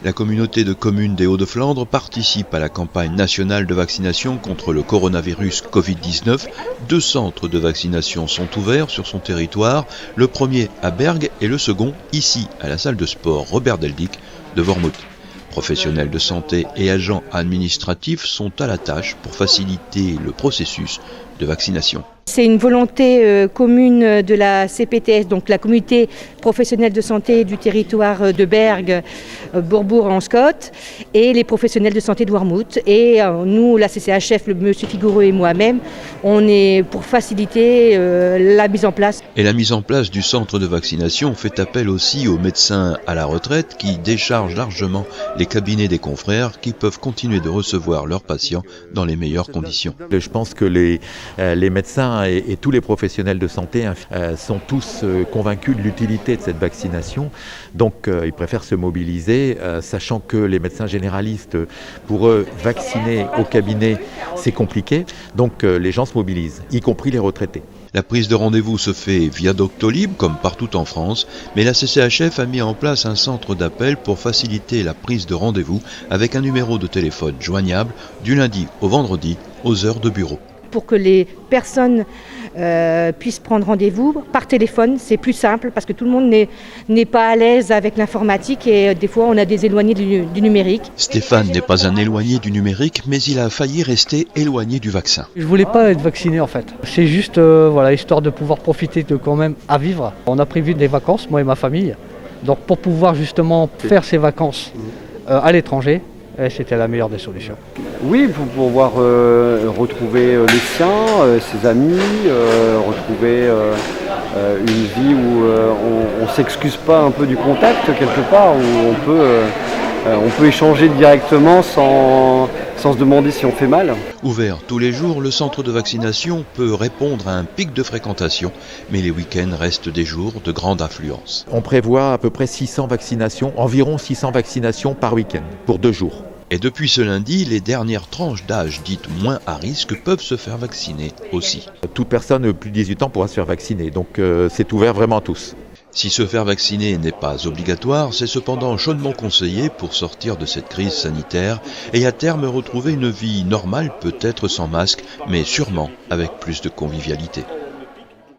La communauté de communes des Hauts-de-Flandre participe à la campagne nationale de vaccination contre le coronavirus Covid-19. 2 centres de vaccination sont ouverts sur son territoire, le premier à Bergues et le second ici à la salle de sport Robert Deldick de Wormoed. Professionnels de santé et agents administratifs sont à la tâche pour faciliter le processus de vaccination. C'est une volonté commune de la CPTS, donc la communauté professionnelle de santé du territoire de Bergues, Bourbourg-en-Scott, et les professionnels de santé de Wormoed. Et nous, la CCHF, M. Figoureau et moi-même, on est pour faciliter la mise en place. Et la mise en place du centre de vaccination fait appel aussi aux médecins à la retraite qui déchargent largement les cabinets des confrères qui peuvent continuer de recevoir leurs patients dans les meilleures conditions. Je pense que les médecins et tous les professionnels de santé sont tous convaincus de l'utilité de cette vaccination. Donc ils préfèrent se mobiliser, sachant que les médecins généralistes, pour eux, vacciner au cabinet, c'est compliqué. Donc les gens se mobilisent, y compris les retraités. La prise de rendez-vous se fait via Doctolib, comme partout en France, mais la CCHF a mis en place un centre d'appel pour faciliter la prise de rendez-vous avec un numéro de téléphone joignable du lundi au vendredi aux heures de bureau. Pour que les personnes puissent prendre rendez-vous par téléphone, c'est plus simple parce que tout le monde n'est pas à l'aise avec l'informatique et des fois on a des éloignés du numérique. Stéphane n'est pas un éloigné du numérique, mais il a failli rester éloigné du vaccin. Je voulais pas être vacciné en fait. C'est juste histoire de pouvoir profiter de quand même à vivre. On a prévu des vacances, moi et ma famille. Donc pour pouvoir justement faire ces vacances à l'étranger, c'était la meilleure des solutions. Oui, pour pouvoir retrouver les siens, ses amis, retrouver une vie où on ne s'excuse pas un peu du contact quelque part, où on peut échanger directement sans se demander si on fait mal. Ouvert tous les jours, le centre de vaccination peut répondre à un pic de fréquentation, mais les week-ends restent des jours de grande affluence. On prévoit à peu près environ 600 vaccinations par week-end, pour 2 jours. Et depuis ce lundi, les dernières tranches d'âge dites moins à risque peuvent se faire vacciner aussi. Toute personne de plus de 18 ans pourra se faire vacciner, donc c'est ouvert vraiment à tous. Si se faire vacciner n'est pas obligatoire, c'est cependant chaudement conseillé pour sortir de cette crise sanitaire et à terme retrouver une vie normale, peut-être sans masque, mais sûrement avec plus de convivialité.